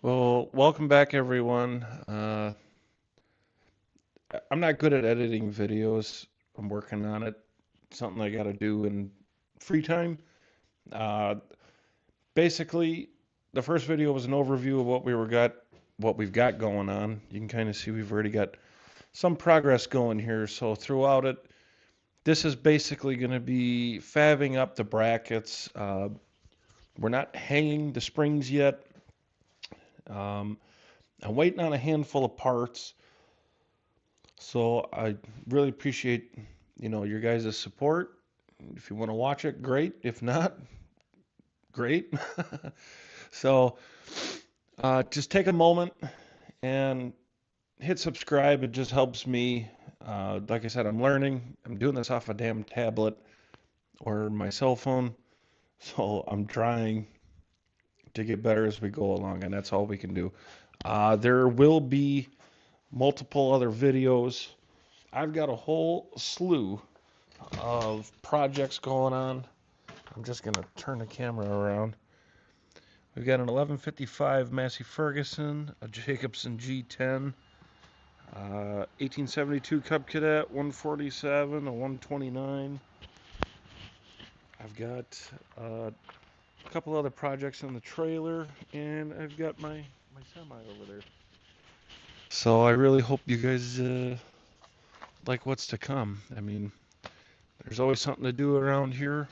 Well, welcome back, everyone. I'm not good at editing videos. I'm working on it. Something I got to do in free time. Uh, Basically, the first video was an overview of what we've got going on. You can kind of see we've already got some progress going here. So throughout it, this is basically going to be fabbing up the brackets. We're not hanging the springs yet. Um, I'm waiting on a handful of parts. So I really appreciate, your guys' support. If you want to watch it, great. If not, great. So just take a moment and hit subscribe. It just helps me. Like I said, I'm learning. I'm doing this off a damn tablet or my cell phone. So I'm trying to get better as we go along, and that's all we can do. There will be multiple other videos. I've got a whole slew of projects going on. I'm just going to turn the camera around. We've got an 1155 Massey Ferguson, a Jacobson G10, 1872 Cub Cadet, 147, a 129. I've got a couple other projects in the trailer, and I've got my semi over there. So I really hope you guys like what's to come. I mean, there's always something to do around here.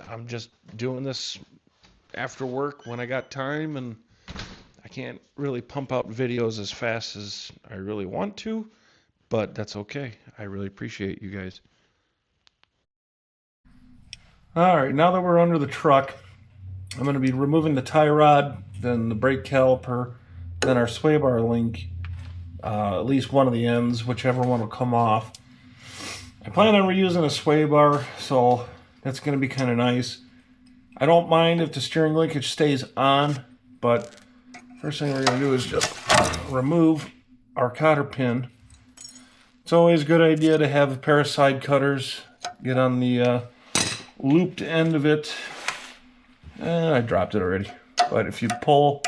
I'm just doing this after work when I got time, and I can't really pump out videos as fast as I really want to, but that's okay. I really appreciate you guys. All right, now that we're under the truck, I'm going to be removing the tie rod, then the brake caliper, then our sway bar link, at least one of the ends, whichever one will come off. I plan on reusing a sway bar, so that's going to be kind of nice. I don't mind if the steering linkage stays on, but first thing we're going to do is just remove our cotter pin. It's always a good idea to have a pair of side cutters. Get on the looped end of it. I dropped it already. But if you pull,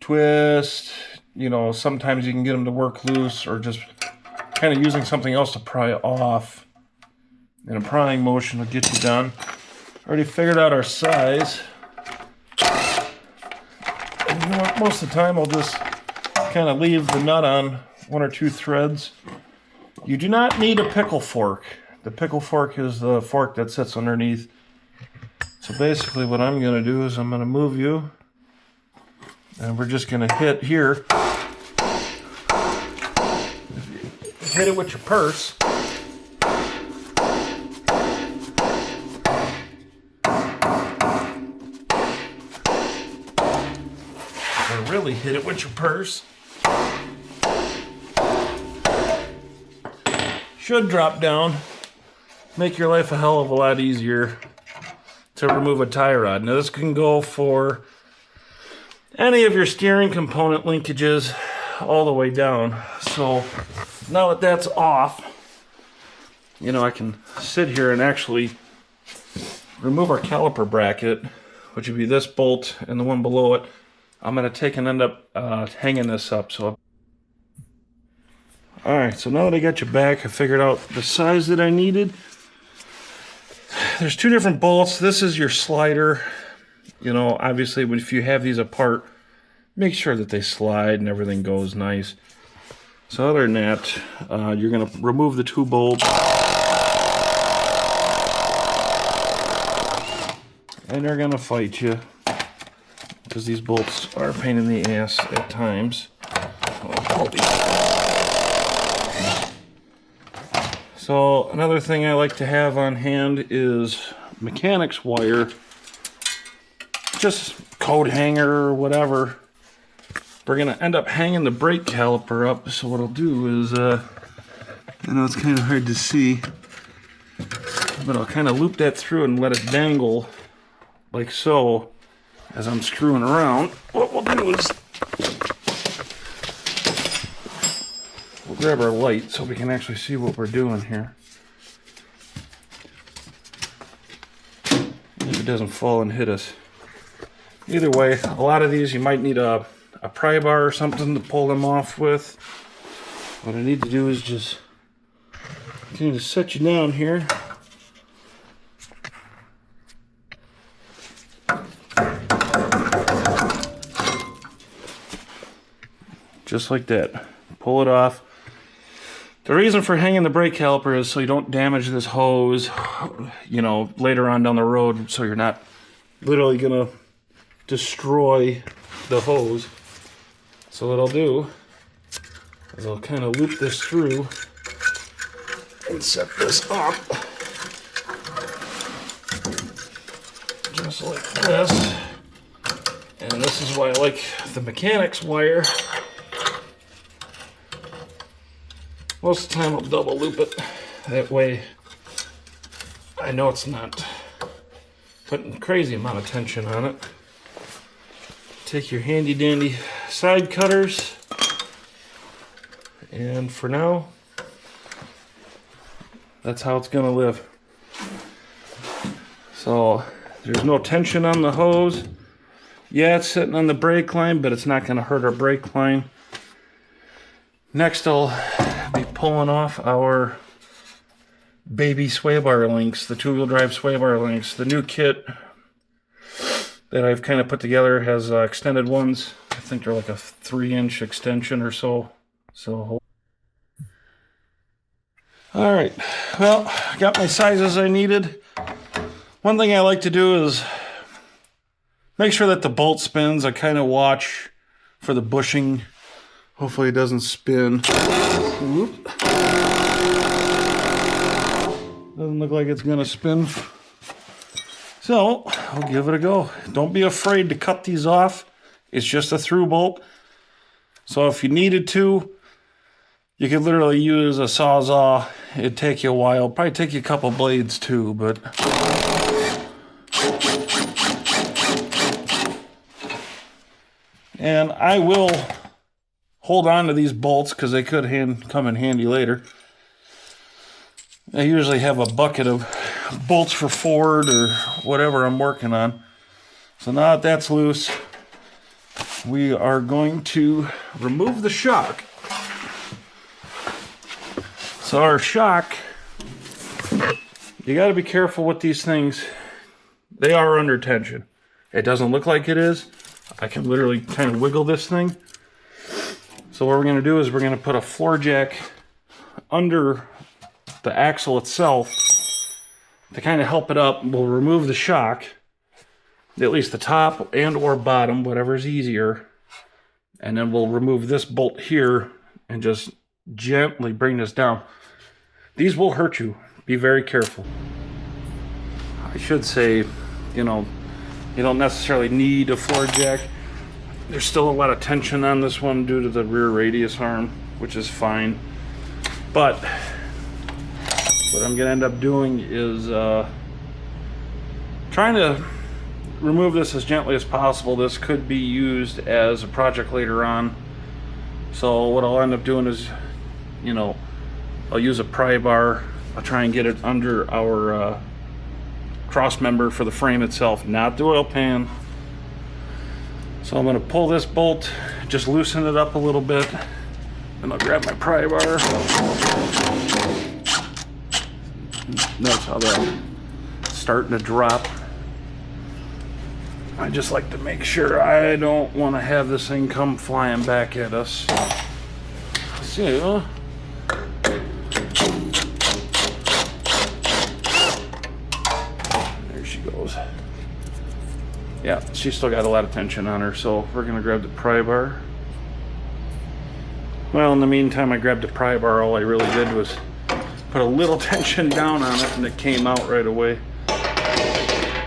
twist, sometimes you can get them to work loose, or just kind of using something else to pry off. And a prying motion will get you done. Already figured out our size. And you know what? Most of the time I'll just kind of leave the nut on one or two threads. You do not need a pickle fork. The pickle fork is the fork that sits underneath. So basically what I'm going to do is I'm going to move you, and we're just going to hit here. Hit it with your purse. Or really hit it with your purse. Should drop down. Make your life a hell of a lot easier to remove a tie rod. Now this can go for any of your steering component linkages all the way down. So now that that's off, I can sit here and actually remove our caliper bracket, which would be this bolt and the one below it. I'm going to take and end up hanging this up. Alright, so now that I got you back, I figured out the size that I needed. There's two different bolts. This is your slider. Obviously, if you have these apart, make sure that they slide and everything goes nice. So other than that, you're going to remove the two bolts. And they're going to fight you, because these bolts are a pain in the ass at times. So another thing I like to have on hand is mechanics wire, just coat hanger or whatever. We're going to end up hanging the brake caliper up, so what I'll do is, I know it's kind of hard to see, but I'll kind of loop that through and let it dangle like so as I'm screwing around. What we'll do is we'll grab our light so we can actually see what we're doing here. If it doesn't fall and hit us. Either way, a lot of these you might need a pry bar or something to pull them off with. What I need to do is just kind of set you down here. Just like that. Pull it off. The reason for hanging the brake caliper is so you don't damage this hose, you know, later on down the road, so you're not literally gonna destroy the hose. So what I'll do is I'll kind of loop this through and set this up just like this. And this is why I like the mechanics wire. Most of the time I'll double loop it. That way I know it's not putting a crazy amount of tension on it. Take your handy dandy side cutters. And for now, that's how it's gonna live. So there's no tension on the hose. Yeah, it's sitting on the brake line, but it's not gonna hurt our brake line. Next, I'll be pulling off our baby sway bar links, the two-wheel drive sway bar links. The new kit that I've kind of put together has extended ones. I think they're like a 3-inch extension or so. All right, well, got my sizes I needed. One thing I like to do is make sure that the bolt spins. I kind of watch for the bushing. Hopefully it doesn't spin. Whoop. Doesn't look like it's gonna spin. So I'll give it a go. Don't be afraid to cut these off. It's just a through bolt. So if you needed to, you could literally use a Sawzall. It'd take you a while. Probably take you a couple blades too, but and I will hold on to these bolts because they could come in handy later. I usually have a bucket of bolts for Ford or whatever I'm working on. So now that that's loose, we are going to remove the shock. So our shock, you got to be careful with these things. They are under tension. It doesn't look like it is. I can literally kind of wiggle this thing. So what we're going to do is we're going to put a floor jack under the axle itself to kind of help it up. We'll remove the shock, at least the top and or bottom, whatever's easier. And then we'll remove this bolt here and just gently bring this down. These will hurt you. Be very careful. I should say, you know, you don't necessarily need a floor jack. There's still a lot of tension on this one due to the rear radius arm, which is fine. But what I'm gonna end up doing is trying to remove this as gently as possible. This could be used as a project later on. So what I'll end up doing is, you know, I'll use a pry bar. I'll try and get it under our cross member for the frame itself, not the oil pan. So I'm going to pull this bolt, just loosen it up a little bit, and I'll grab my pry bar. Notice how that's starting to drop. I just like to make sure I don't want to have this thing come flying back at us. So there she goes. Yeah, she's still got a lot of tension on her, so we're gonna grab the pry bar. Well, in the meantime, I grabbed the pry bar. All I really did was put a little tension down on it, and it came out right away.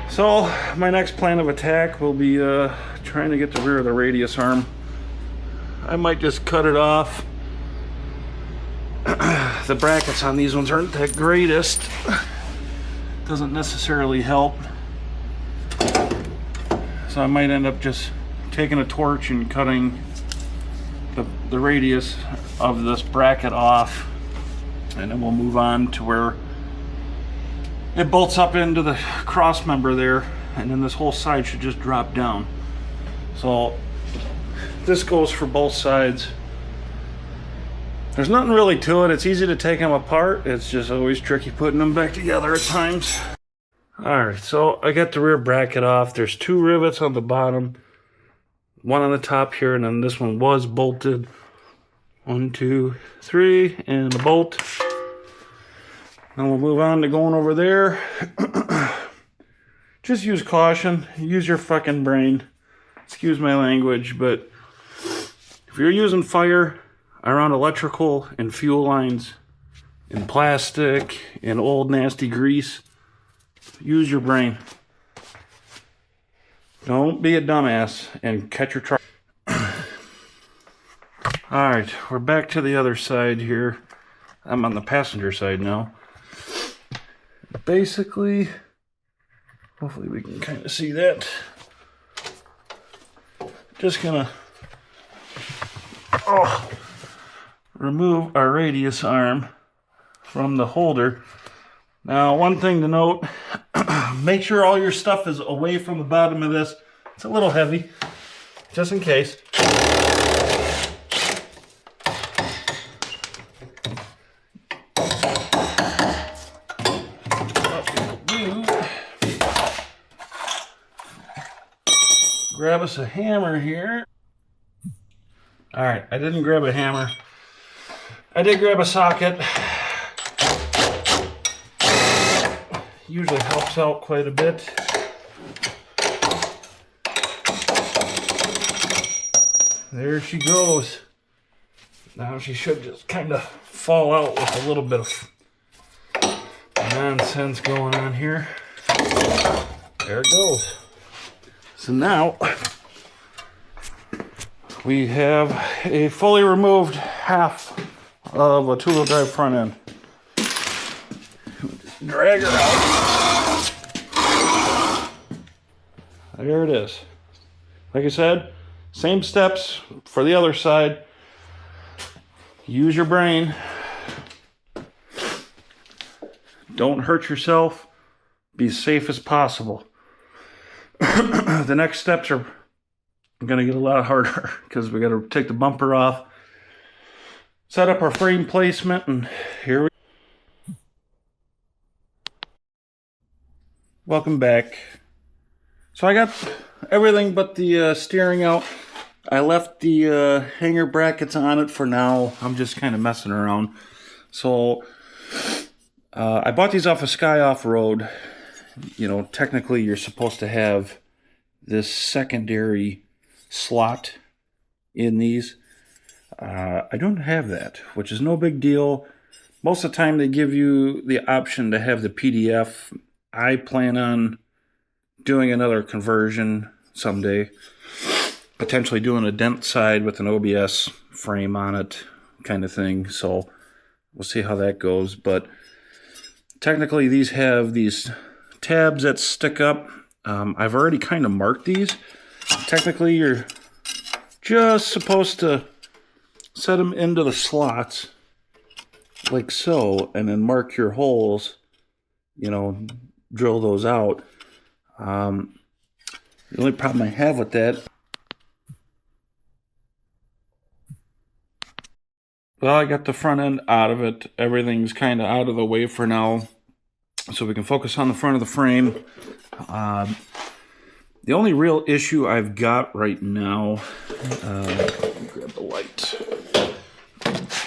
So my next plan of attack will be trying to get the rear of the radius arm. I might just cut it off. The brackets on these ones aren't the greatest. Doesn't necessarily help. So I might end up just taking a torch and cutting the radius of this bracket off, and then we'll move on to where it bolts up into the cross member there, and then this whole side should just drop down. So this goes for both sides. There's nothing really to it. It's easy to take them apart. It's just always tricky putting them back together at times. All right, so I got the rear bracket off. There's 2 rivets on the bottom, 1 on the top here, and then this one was bolted. 1, 2, 3, and a bolt. Now we'll move on to going over there. Just use caution. Use your fucking brain. Excuse my language, but if you're using fire around electrical and fuel lines in plastic and old nasty grease, use your brain. Don't be a dumbass and catch your truck. Alright, we're back to the other side here. I'm on the passenger side now. Basically, hopefully we can kind of see that. Just gonna remove our radius arm from the holder. Now, one thing to note, make sure all your stuff is away from the bottom of this. It's a little heavy, just in case. Grab us a hammer here. All right, I didn't grab a hammer. I did grab a socket. Usually helps out quite a bit. There she goes. Now she should just kind of fall out with a little bit of nonsense going on here. There it goes. So now we have a fully removed half of a 2-wheel drive front end. Drag her out. There it is. Like I said, same steps for the other side. Use your brain. Don't hurt yourself. Be as safe as possible. The next steps are going to get a lot harder because we got to take the bumper off, set up our frame placement, and here we go. Welcome back. So I got everything but the steering out. I left the hanger brackets on it for now. I'm just kind of messing around. So I bought these off of Sky Off-Road. You know, technically you're supposed to have this secondary slot in these. I don't have that, which is no big deal. Most of the time they give you the option to have the PDF. I plan on doing another conversion someday. Potentially doing a dent side with an OBS frame on it kind of thing. So we'll see how that goes. But technically these have these tabs that stick up. I've already kind of marked these. Technically, you're just supposed to set them into the slots like so, and then mark your holes, you know, drill those out. The only problem I have with that, well, I got the front end out of it. Everything's kind of out of the way for now, so we can focus on the front of the frame. The only real issue I've got right now, grab the light.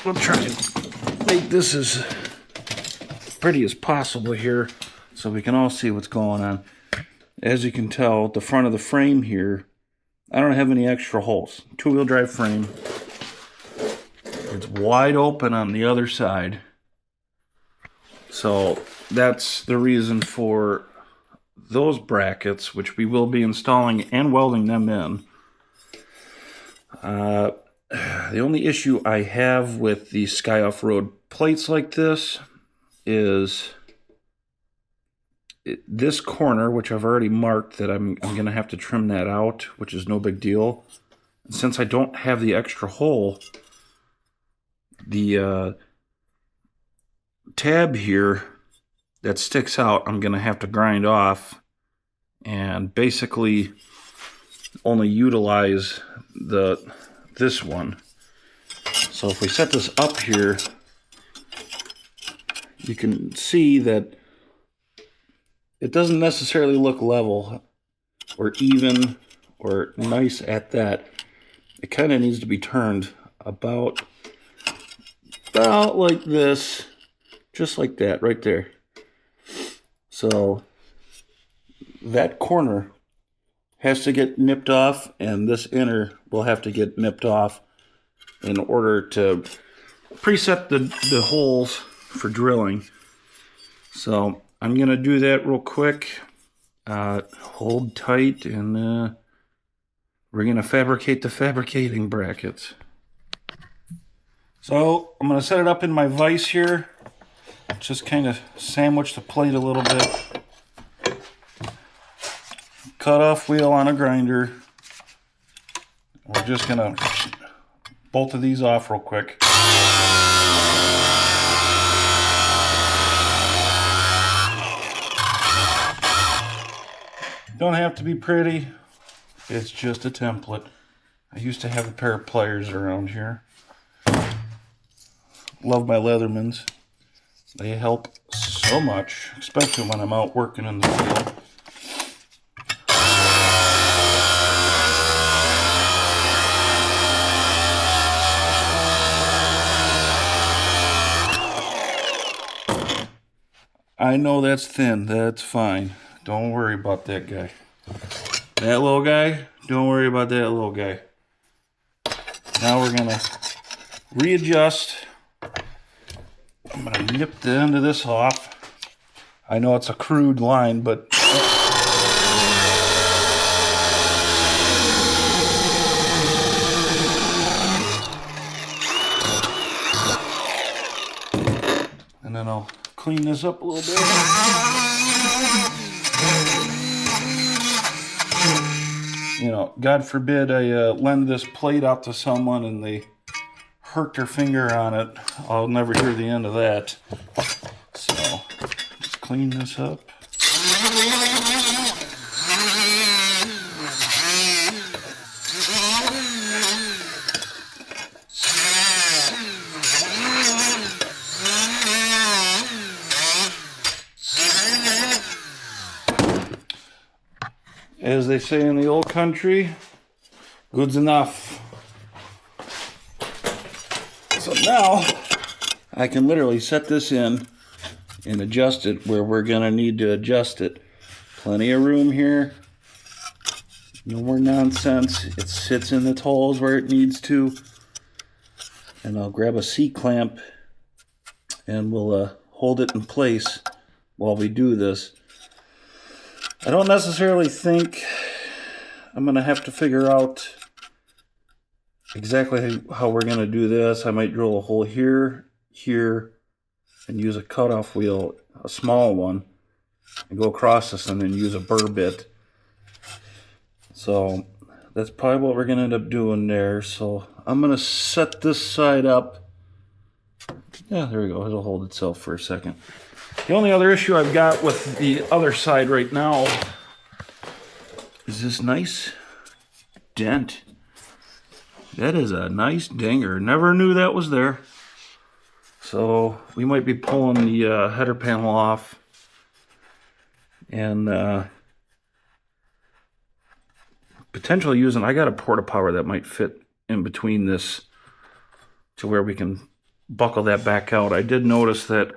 We'll try to make this as pretty as possible here so we can all see what's going on. As you can tell, the front of the frame here, I don't have any extra holes. 2-wheel drive frame. It's wide open on the other side. So that's the reason for those brackets, which we will be installing and welding them in. The only issue I have with the Sky Off-Road plates like this is this corner, which I've already marked that I'm going to have to trim that out, which is no big deal. And since I don't have the extra hole, the tab here that sticks out, I'm going to have to grind off and basically only utilize this one. So if we set this up here, you can see that it doesn't necessarily look level or even or nice at that. It kind of needs to be turned about like this, just like that right there. So that corner has to get nipped off, and this inner will have to get nipped off in order to preset the holes for drilling. So I'm going to do that real quick. Hold tight, and we're going to fabricate the fabricating brackets. So I'm going to set it up in my vise here. Just kind of sandwich the plate a little bit. Cut off wheel on a grinder. We're just going to bolt of these off real quick. Don't have to be pretty. It's just a template. I used to have a pair of pliers around here. Love my Leathermans. They help so much, especially when I'm out working in the field. I know that's thin. That's fine. Don't worry about that guy. That little guy, don't worry about that little guy. Now we're going to readjust. I'm going to nip the end of this off. I know it's a crude line, but and then I'll clean this up a little bit. You know, God forbid I lend this plate out to someone and they hurt their finger on it. I'll never hear the end of that. So, let's clean this up. As they say in the old country, good's enough. So now I can literally set this in and adjust it where we're going to need to adjust it. Plenty of room here. No more nonsense. It sits in the holes where it needs to. And I'll grab a C-clamp and we'll hold it in place while we do this. I don't necessarily think I'm going to have to figure out exactly how we're going to do this. I might drill a hole here, here, and use a cutoff wheel, a small one, and go across this and then use a burr bit. So that's probably what we're going to end up doing there. So I'm going to set this side up. Yeah, there we go. It'll hold itself for a second. The only other issue I've got with the other side right now is this nice dent. That is a nice dinger. Never knew that was there. So we might be pulling the header panel off and potentially using, I got a porta power that might fit in between this to where we can buckle that back out. I did notice that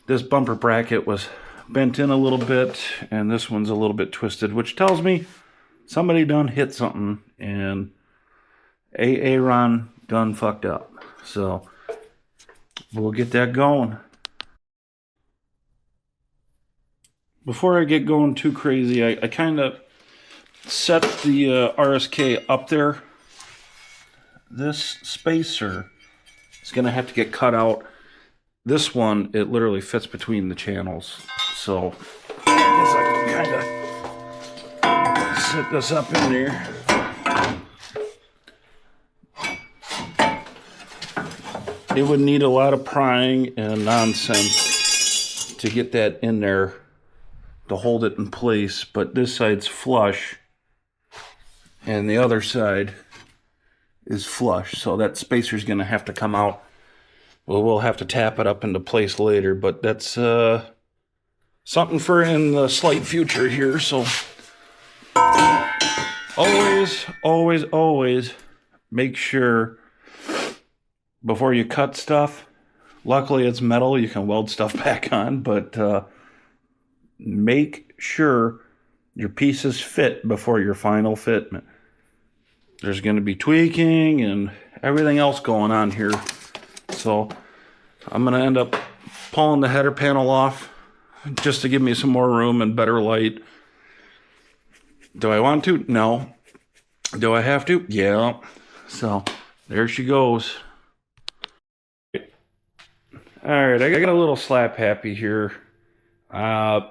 this bumper bracket was bent in a little bit, and this one's a little bit twisted, which tells me somebody done hit something, and Aaron done fucked up. So we'll get that going. Before I get going too crazy, I kind of set the RSK up there. This spacer is going to have to get cut out. This one, it literally fits between the channels. So I guess I can kind of set this up in there. It would need a lot of prying and nonsense to get that in there to hold it in place, but this side's flush. and the other side is flush. So that spacer's going to have to come out. Well, we'll have to tap it up into place later, but that's something for in the slight future here. So always make sure before you cut stuff. Luckily, it's metal. You can weld stuff back on, but make sure your pieces fit before your final fitment. There's going to be tweaking and everything else going on here. So I'm going to end up pulling the header panel off just to give me some more room and better light. Do I want to? No. Do I have to? Yeah. So there she goes. Alright, I got a little slap happy here. I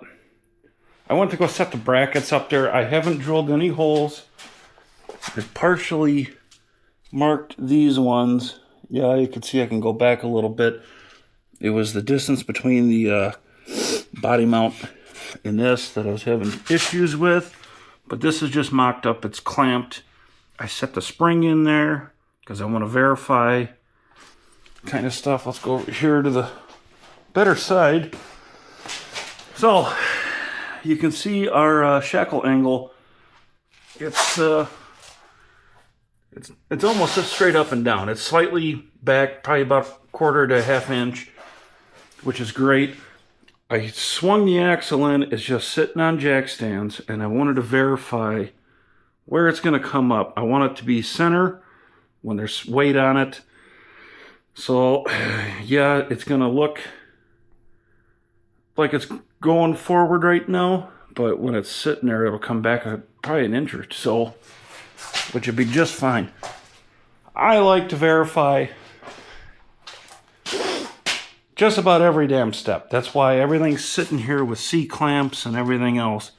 went to go set the brackets up there. I haven't drilled any holes. I partially marked these ones. Yeah, you can see I can go back a little bit. It was the distance between the body mount and this that I was having issues with. But this is just mocked up. It's clamped. I set the spring in there because I want to verify kind of stuff. Let's go over here to the better side. So you can see our shackle angle. It's almost straight up and down. It's slightly back, probably about a quarter to a half inch, which is great. I swung the axle in. It's just sitting on jack stands, and I wanted to verify where it's going to come up. I want it to be center when there's weight on it. So, yeah, it's going to look like it's going forward right now, but when it's sitting there, it'll come back probably an inch or so, which would be just fine. I like to verify just about every damn step. That's why everything's sitting here with C-clamps and everything else.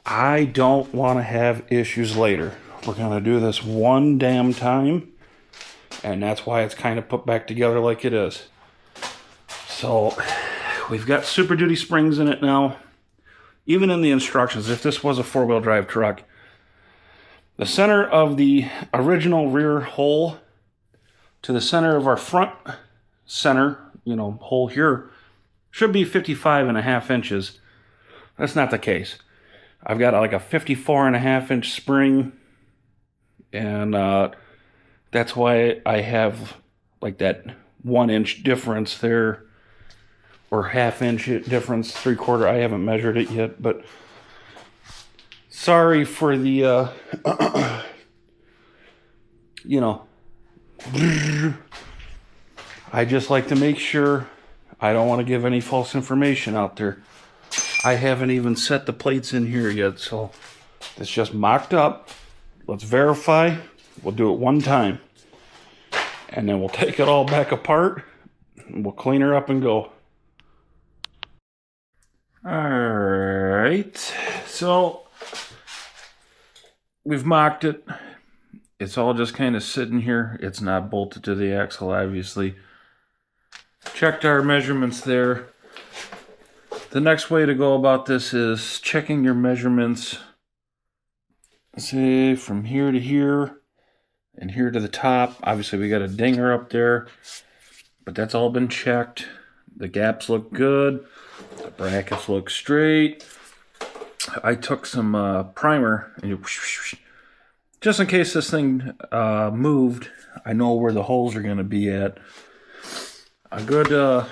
I don't want to have issues later. We're going to do this one damn time, and that's why it's kind of put back together like it is. So we've got Super Duty springs in it now. Even in the instructions, if this was a four-wheel drive truck, the center of the original rear hole to the center of our front center, hole here, should be 55.5 inches. That's not the case. I've got like a 54.5 inch spring, and that's why I have like that 1 inch difference there, or half inch difference, 3/4. I haven't measured it yet, but sorry for the, I just like to make sure. I don't want to give any false information out there. I haven't even set the plates in here yet, so it's just mocked up. Let's verify. We'll do it one time, and then we'll take it all back apart, and we'll clean her up and go. Alright, so we've mocked it. It's all just kind of sitting here. It's not bolted to the axle, obviously. Checked our measurements there. The next way to go about this is checking your measurements. Say from here to here and here to the top. Obviously we got a dinger up there, but that's all been checked. The gaps look good. The brackets look straight. I took some primer and just in case this thing moved, I know where the holes are going to be at. A good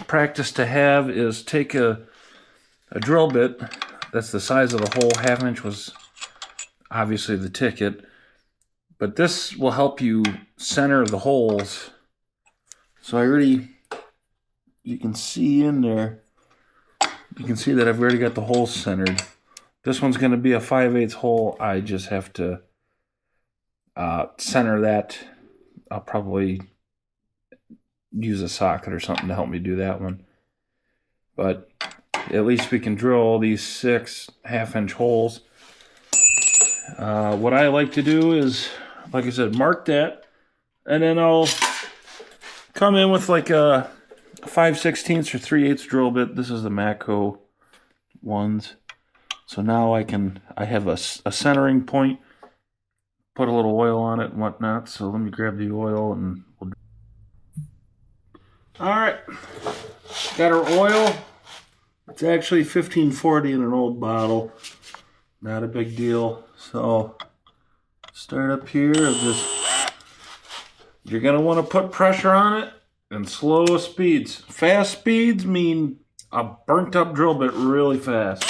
practice to have is take a drill bit that's the size of the hole. 1/2 inch was obviously the ticket, but this will help you center the holes. So you can see in there, you can see that I've already got the holes centered. This one's going to be a 5/8 hole. I just have to center that. I'll probably use a socket or something to help me do that one. But at least we can drill all these 6 1/2 inch holes. What I like to do is, like I said, mark that, and then I'll come in with like a 5/16 or 3/8 drill bit. This is the Matco ones. So now I have a centering point put a little oil on it and whatnot. So let me grab the oil and we'll... All right, got our oil. It's actually 1540 in an old bottle. Not a big deal. So start up here. You're gonna want to put pressure on it and slow speeds. Fast speeds mean a burnt up drill bit really fast.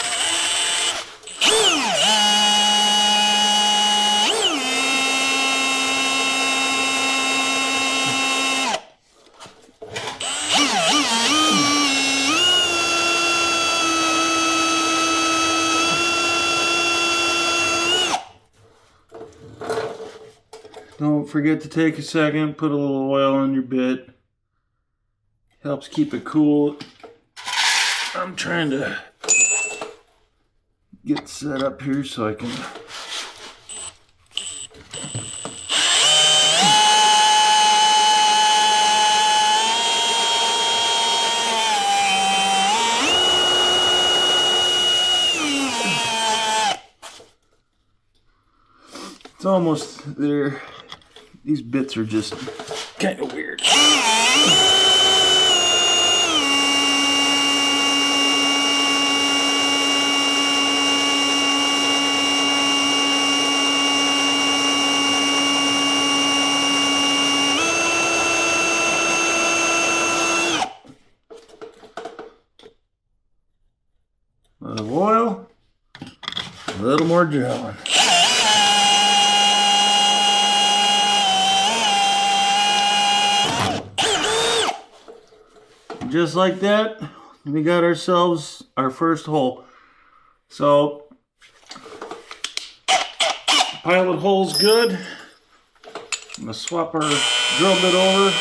Don't forget to take a second, put a little oil on your bit. Helps keep it cool. I'm trying to get set up here so I can... It's almost there. These bits are just kind of weird. A little oil, a little more drilling. Just like that, we got ourselves our first hole. So, pilot hole's good. I'm gonna swap our drill bit over.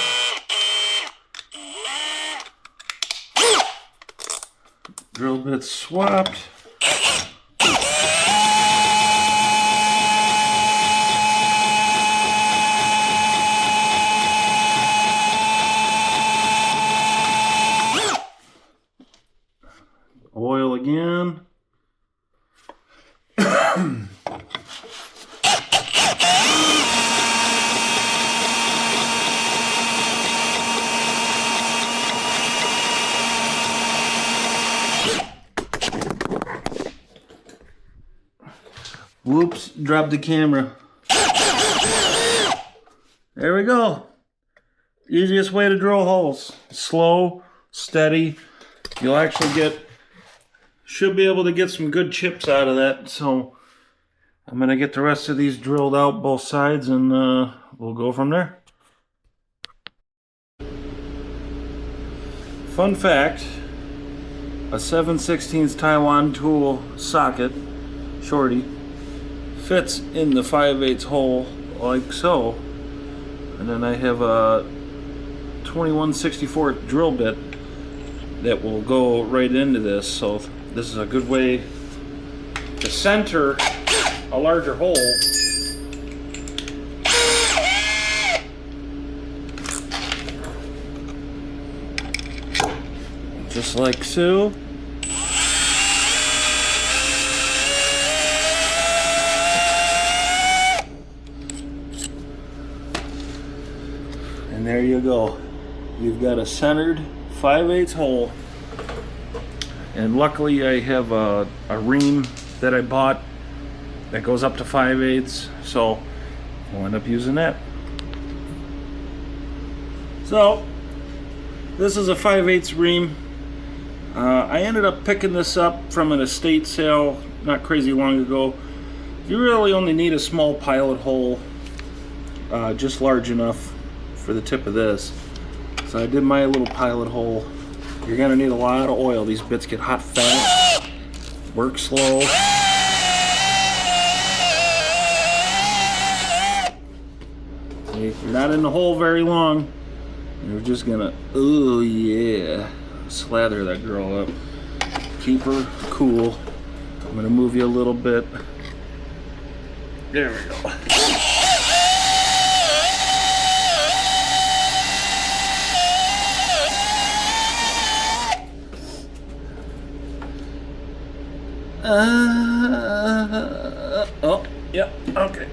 Drill bit swapped. Oil again. Whoops, dropped the camera. There we go. Easiest way to drill holes. Slow, steady. You'll actually should be able to get some good chips out of that. So I'm gonna get the rest of these drilled out both sides and we'll go from there. Fun fact, a 7/16 Taiwan tool socket, shorty, fits in the 5/8 hole like so. And then I have a 21/64 drill bit that will go right into this. So this is a good way to center a larger hole. Just like so. And there you go. You've got a centered 5/8 hole. And luckily I have a ream that I bought that goes up to 5/8, so I'll end up using that. So this is a 5/8 ream. I ended up picking this up from an estate sale not crazy long ago. You really only need a small pilot hole, just large enough for the tip of this. So I did my little pilot hole. You're gonna need a lot of oil. These bits get hot fast, work slow. See, you're not in the hole very long. You're just gonna, oh yeah, slather that girl up. Keep her cool. I'm gonna move you a little bit. There we go. Oh, yeah, okay.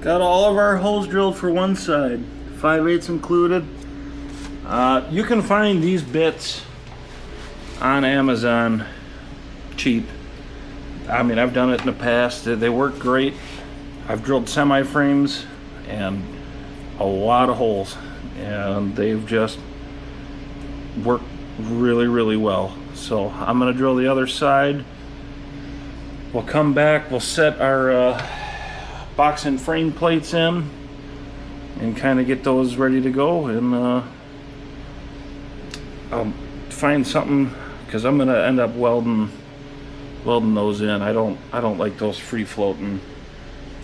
Got all of our holes drilled for one side, 5/8 included. You can find these bits on Amazon cheap. I mean, I've done it in the past. They work great. I've drilled semi-frames and a lot of holes, and they've just worked really, really well. So I'm gonna drill the other side. We'll come back, we'll set our box and frame plates in and kind of get those ready to go, and I'll find something, because I'm gonna end up welding those in. I don't like those free floating.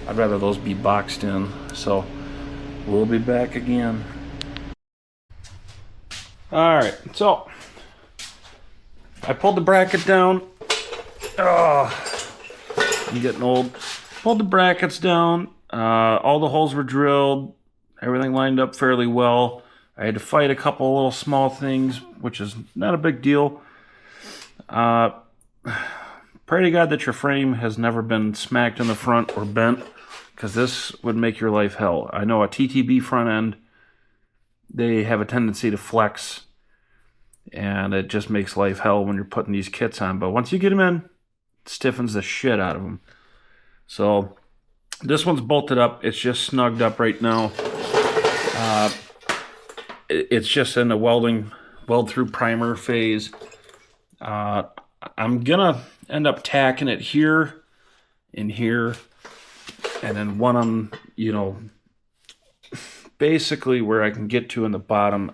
I'd rather those be boxed in. So we'll be back again. All right, so I pulled the bracket down. Oh, I'm getting old. Pulled the brackets down. All the holes were drilled. Everything lined up fairly well. I had to fight a couple little small things, which is not a big deal. Pray to God that your frame has never been smacked in the front or bent, because this would make your life hell. I know a TTB front end, they have a tendency to flex, and it just makes life hell when you're putting these kits on. But once you get them in, it stiffens the shit out of them. So this one's bolted up. It's just snugged up right now. It's just in the weld through primer phase. I'm gonna end up tacking it here and here, and then one on, you know, basically where I can get to in the bottom.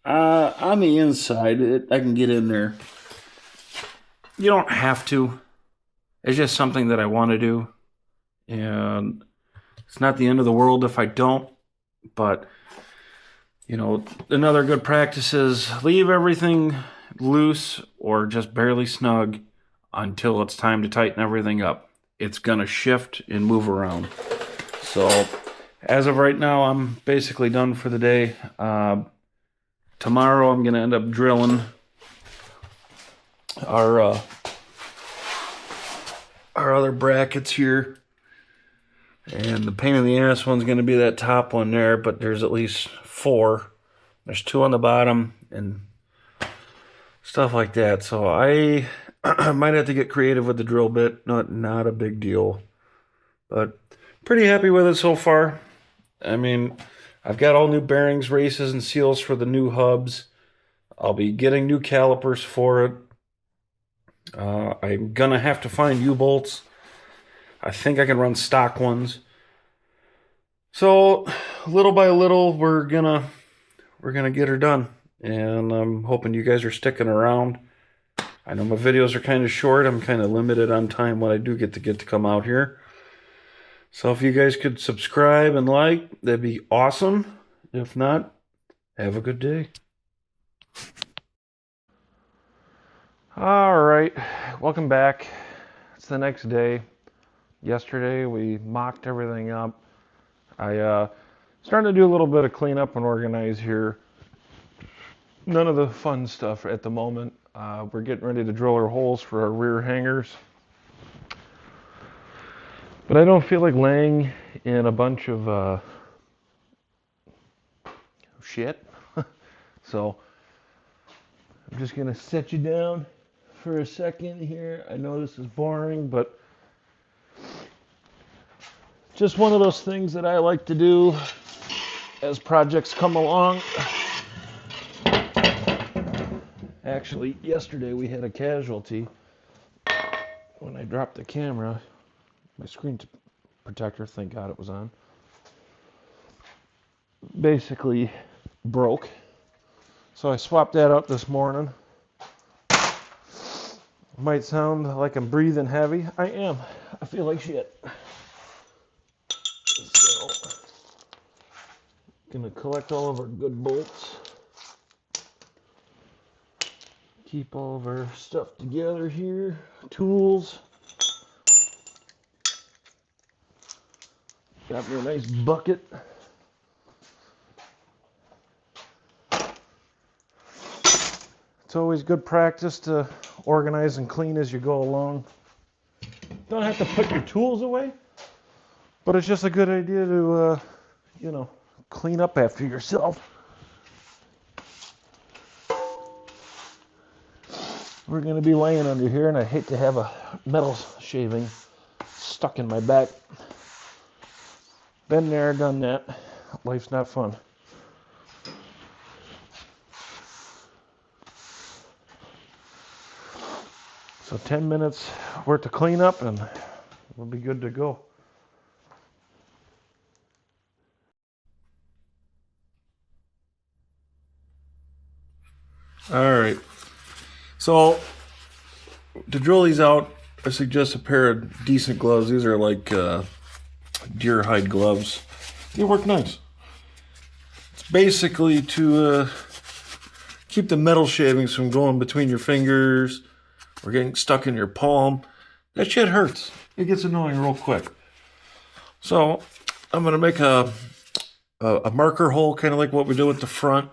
On the inside, I can get in there. You don't have to. It's just something that I want to do, and it's not the end of the world if I don't. But you know, another good practice is leave everything loose or just barely snug until it's time to tighten everything up. It's gonna shift and move around. So as of right now, I'm basically done for the day. Tomorrow I'm gonna end up drilling our other brackets here, and the pain in the ass one's gonna be that top one there, but there's at least 4. There's 2 on the bottom and stuff like that. So I might have to get creative with the drill bit. Not a big deal, but pretty happy with it so far. I mean, I've got all new bearings, races, and seals for the new hubs. I'll be getting new calipers for it. I'm gonna have to find U-bolts. I think I can run stock ones. So little by little, we're gonna get her done, and I'm hoping you guys are sticking around. I know my videos are kind of short. I'm kind of limited on time when I do get to come out here. So if you guys could subscribe and like, that'd be awesome. If not, have a good day. All right, welcome back. It's the next day. Yesterday we mocked everything up. I starting to do a little bit of cleanup and organize here. None of the fun stuff at the moment. We're getting ready to drill our holes for our rear hangers. But I don't feel like laying in a bunch of shit. So I'm just gonna set you down for a second here. I know this is boring, but just one of those things that I like to do as projects come along. Actually, yesterday we had a casualty. When I dropped the camera, my screen protector, thank God it was on, basically broke. So I swapped that out this morning. Might sound like I'm breathing heavy. I am. I feel like shit. So, gonna collect all of our good bolts. Keep all of our stuff together here. Tools. Got me a nice bucket. It's always good practice to organize and clean as you go along. Don't have to put your tools away, But it's just a good idea to, you know, clean up after yourself. We're going to be laying under here, and I hate to have a metal shaving stuck in my back. Been there, done that. Life's not fun. So 10 minutes worth of cleanup, and we'll be good to go. All right. So to drill these out, I suggest a pair of decent gloves. These are like deer hide gloves. They work nice. It's basically to keep the metal shavings from going between your fingers or getting stuck in your palm. That shit hurts. It gets annoying real quick. So I'm going to make a marker hole, kind of like what we do with the front.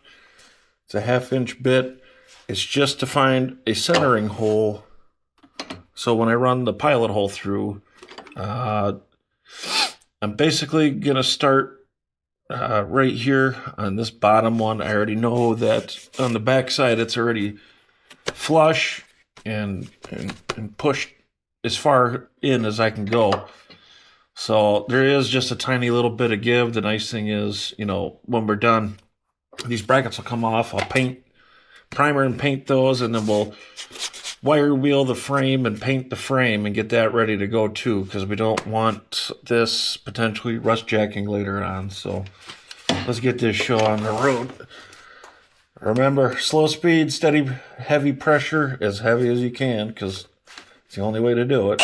It's a 1/2 inch bit. It's just to find a centering hole. So when I run the pilot hole through, I'm basically going to start right here on this bottom one. I already know that on the back side it's already flush and pushed as far in as I can go. So there is just a tiny little bit of give. The nice thing is, you know, when we're done, these brackets will come off. I'll primer and paint those, and then we'll wire wheel the frame and paint the frame and get that ready to go too, because we don't want this potentially rust jacking later on. So let's get this show on the road. Remember, slow speed, steady, heavy pressure, as heavy as you can, because it's the only way to do it.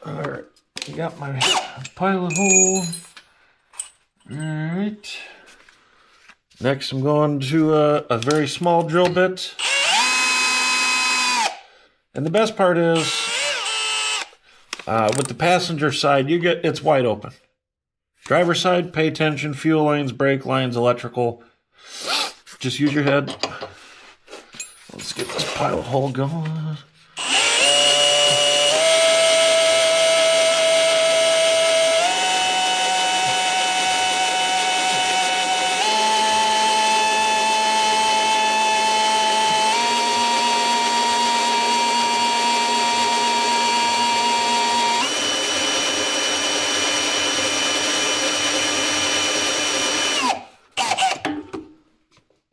All right, got my pilot hole. All right. Next, I'm going to a very small drill bit. And the best part is, with the passenger side, it's wide open. Driver side, pay attention, fuel lines, brake lines, electrical. Just use your head. Let's get this pilot hole going.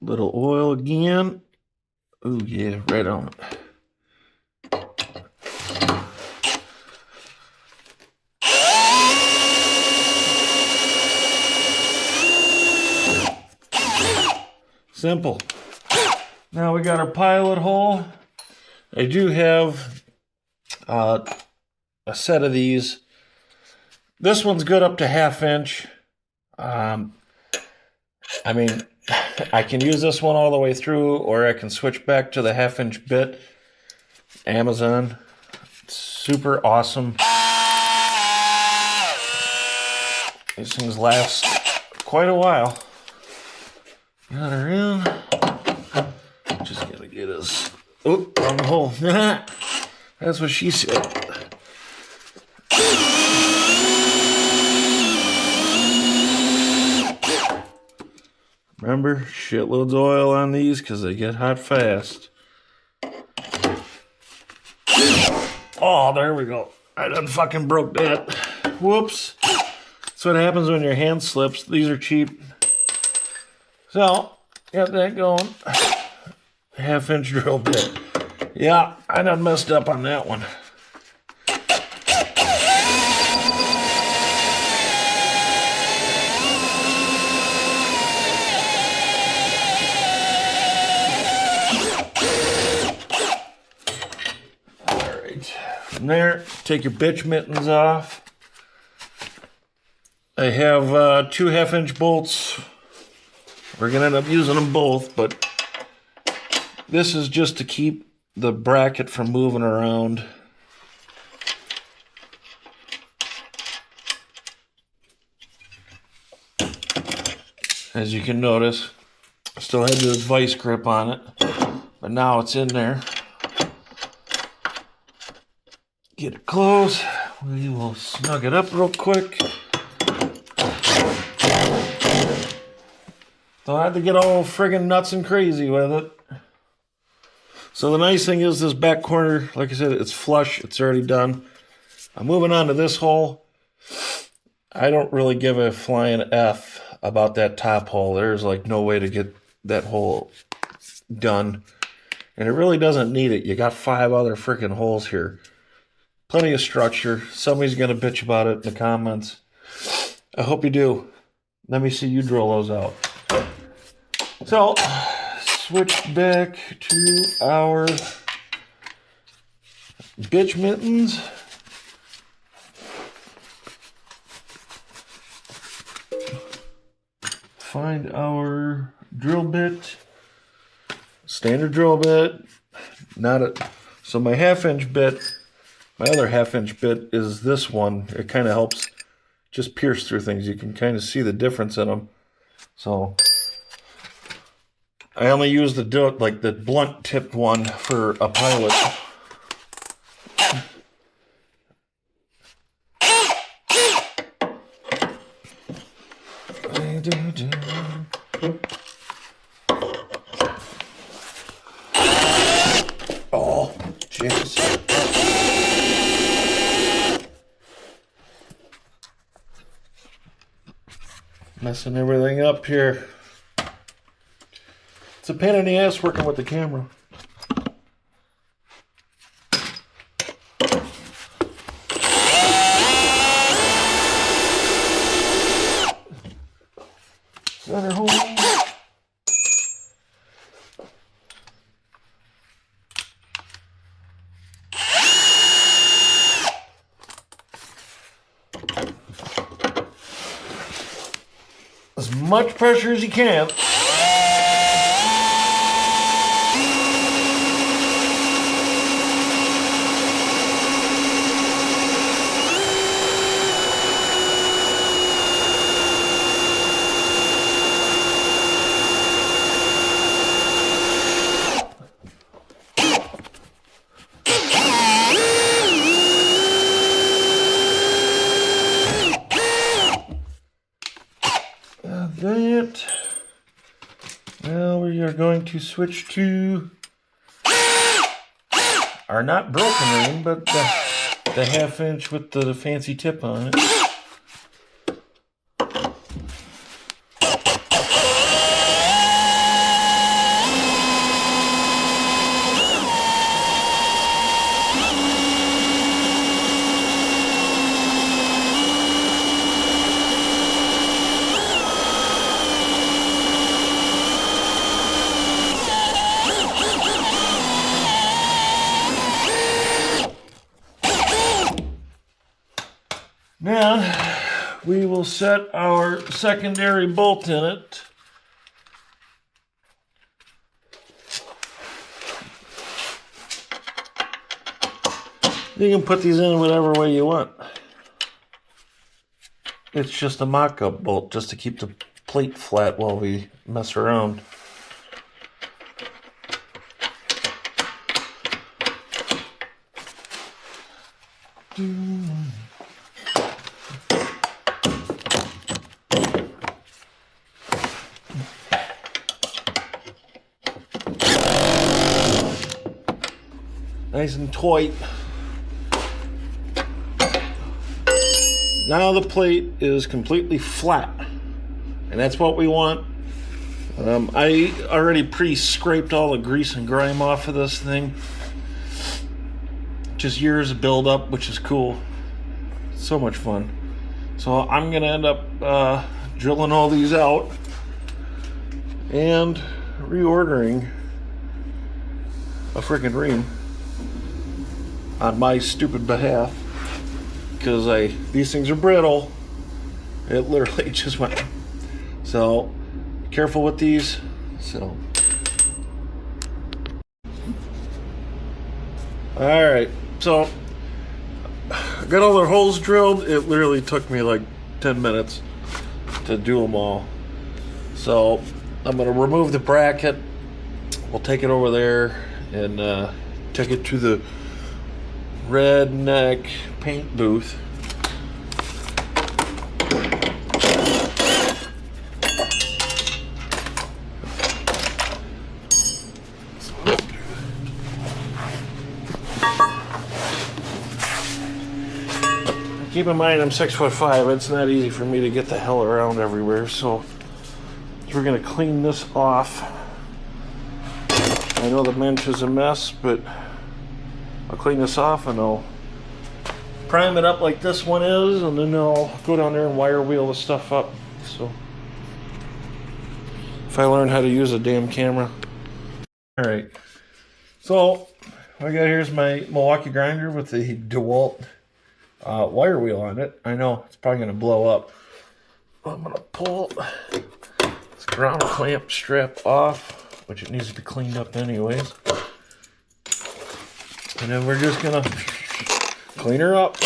Little oil again. Oh yeah, right on it. Simple. Now we got our pilot hole. I do have a set of these. This one's good up to 1/2 inch. I mean, I can use this one all the way through, or I can switch back to the 1/2 inch bit. Amazon. It's super awesome. These things last quite a while. Got her in. Just gotta get us. Oh, wrong hole. That's what she said. Remember, shitloads of oil on these because they get hot fast. Oh, there we go. I done fucking broke that. Whoops. That's what happens when your hand slips. These are cheap. So, got that going. 1/2 inch drill bit. Yeah, I done messed up on that one. From there, take your bitch mittens off. I have 2 1/2 inch bolts. We're going to end up using them both, but this is just to keep the bracket from moving around. As you can notice, I still had the vice grip on it, but now it's in there. get it close. We will snug it up real quick. Don't have to get all friggin' nuts and crazy with it. So the nice thing is this back corner, like I said, it's flush. It's already done. I'm moving on to this hole. I don't really give a flying F about that top hole. There's like no way to get that hole done. And it really doesn't need it. You got 5 other freaking holes here. Plenty of structure. Somebody's going to bitch about it in the comments. I hope you do. Let me see you drill those out. So, switch back to our bitch mittens. Find our drill bit. Standard drill bit. So my 1/2-inch bit, my other 1/2-inch bit is this one. It kind of helps just pierce through things. You can kind of see the difference in them. So I only use the blunt tipped one for a pilot. Oh, jeez. Messing everything up here. It's a pain in the ass working with the camera. Center hole. As much pressure as you can. That. Now we are going to switch to our not broken ring, but the 1/2-inch with the fancy tip on it. Now, we will set our secondary bolt in it. You can put these in whatever way you want. It's just a mock-up bolt, just to keep the plate flat while we mess around. Nice and tight. Now the plate is completely flat, and that's what we want. I already pre-scraped all the grease and grime off of this thing. Just years of build-up, which is cool. So much fun. So I'm gonna end up drilling all these out and reordering a freaking ream on my stupid behalf, because these things are brittle. It literally just went. So careful with these. So all right, so I got all the holes drilled. It literally took me like 10 minutes to do them all. So I'm gonna remove the bracket. We'll take it over there and take it to the redneck paint booth. Keep in mind I'm 6'5". It's not easy for me to get the hell around everywhere, so we're gonna clean this off. I know the bench is a mess, but I'll clean this off and I'll prime it up like this one is, and then I'll go down there and wire wheel the stuff up. So if I learn how to use a damn camera. All right, so what I got here is my Milwaukee grinder with the DeWalt wire wheel on it. I know it's probably gonna blow up. I'm gonna pull this ground clamp strap off, which it needs to be cleaned up anyways. And then we're just gonna clean her up.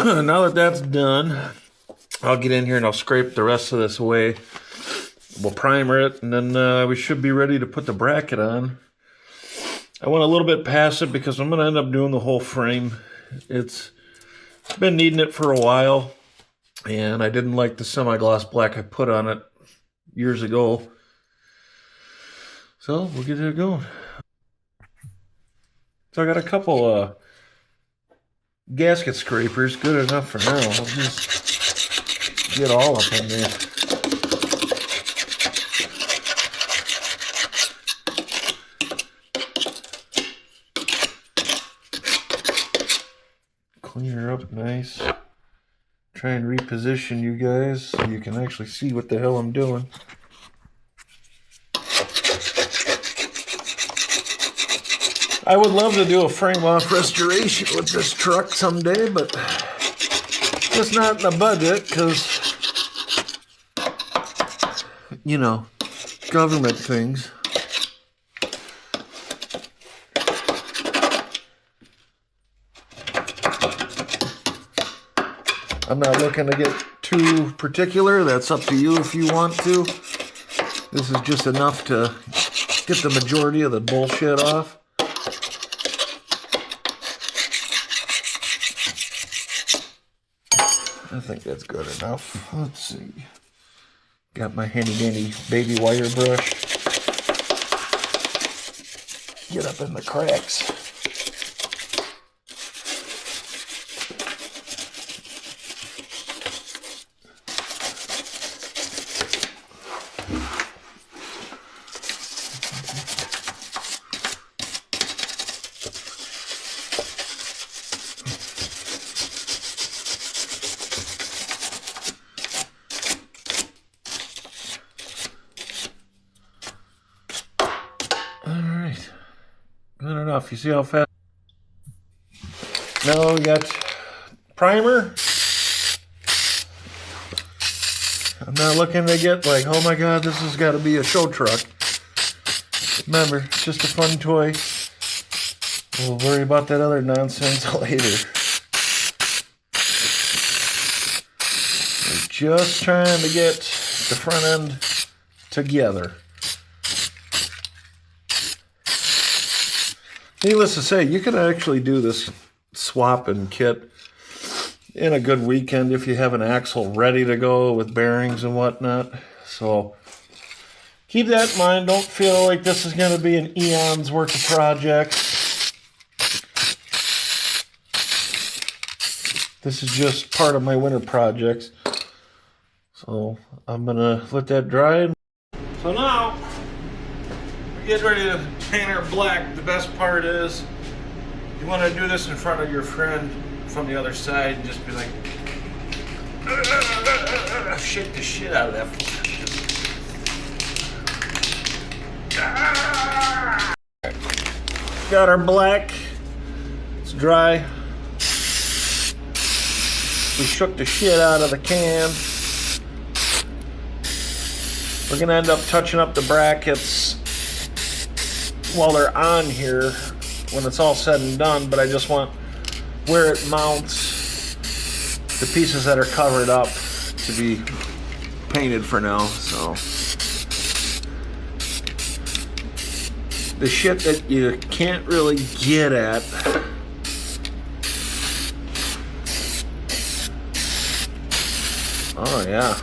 Now that that's done, I'll get in here and I'll scrape the rest of this away. We'll primer it, and then we should be ready to put the bracket on. I went a little bit past it because I'm going to end up doing the whole frame. It's been needing it for a while, and I didn't like the semi-gloss black I put on it years ago. So we'll get it going. So I got a couple gasket scrapers, good enough for now. I'll just get all up in there. Clean her up nice. Try and reposition you guys so you can actually see what the hell I'm doing. I would love to do a frame-off restoration with this truck someday, but it's not in the budget because, you know, government things. I'm not looking to get too particular. That's up to you if you want to. This is just enough to get the majority of the bullshit off. I think that's good enough. Let's see. Got my handy-dandy baby wire brush. Get up in the cracks. Good enough. You see how fast? Now we got primer. I'm not looking to get like, oh my god, this has got to be a show truck. Remember, it's just a fun toy. We'll worry about that other nonsense later. Just trying to get the front end together. Needless to say, you could actually do this swap and kit in a good weekend if you have an axle ready to go with bearings and whatnot. So keep that in mind. Don't feel like this is going to be an eon's worth of project. This is just part of my winter projects. So I'm going to let that dry. So now we're getting ready to paint our black. The best part is you want to do this in front of your friend from the other side and just be like, shake the shit out of that. Got our black. It's dry. We shook the shit out of the can. We're gonna end up touching up the brackets while they're on here when it's all said and done, but I just want where it mounts, the pieces that are covered up, to be painted for now. So the shit that you can't really get at, oh yeah,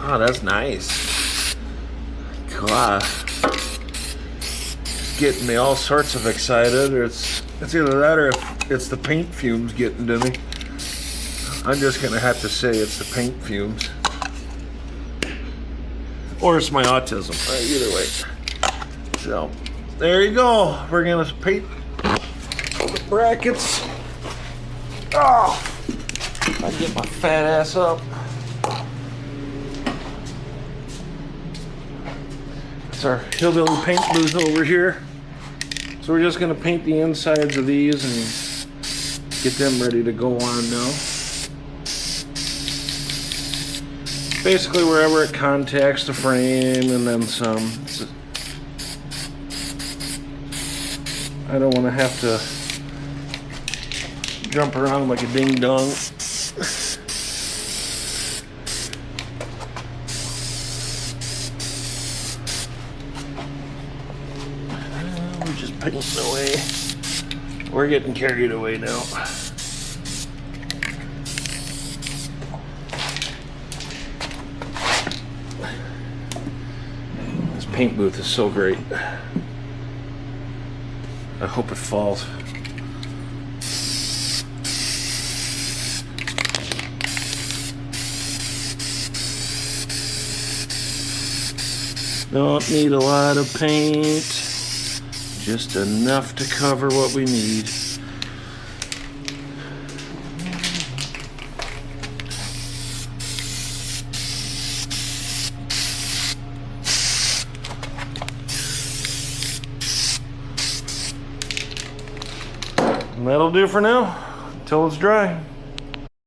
oh that's nice. God, getting me all sorts of excited. It's either that or it's the paint fumes getting to me. I'm just gonna have to say it's the paint fumes, or it's my autism. Either way. So there you go. We're gonna paint the brackets. Oh, I get my fat ass up. It's our hillbilly paint booth over here. So we're just gonna paint the insides of these and get them ready to go on now. Basically wherever it contacts the frame and then some. I don't want to have to jump around like a ding dong. We're just painting away. We're getting carried away now. This paint booth is so great. I hope it falls. Don't need a lot of paint, just enough to cover what we need. And that'll do for now, until it's dry.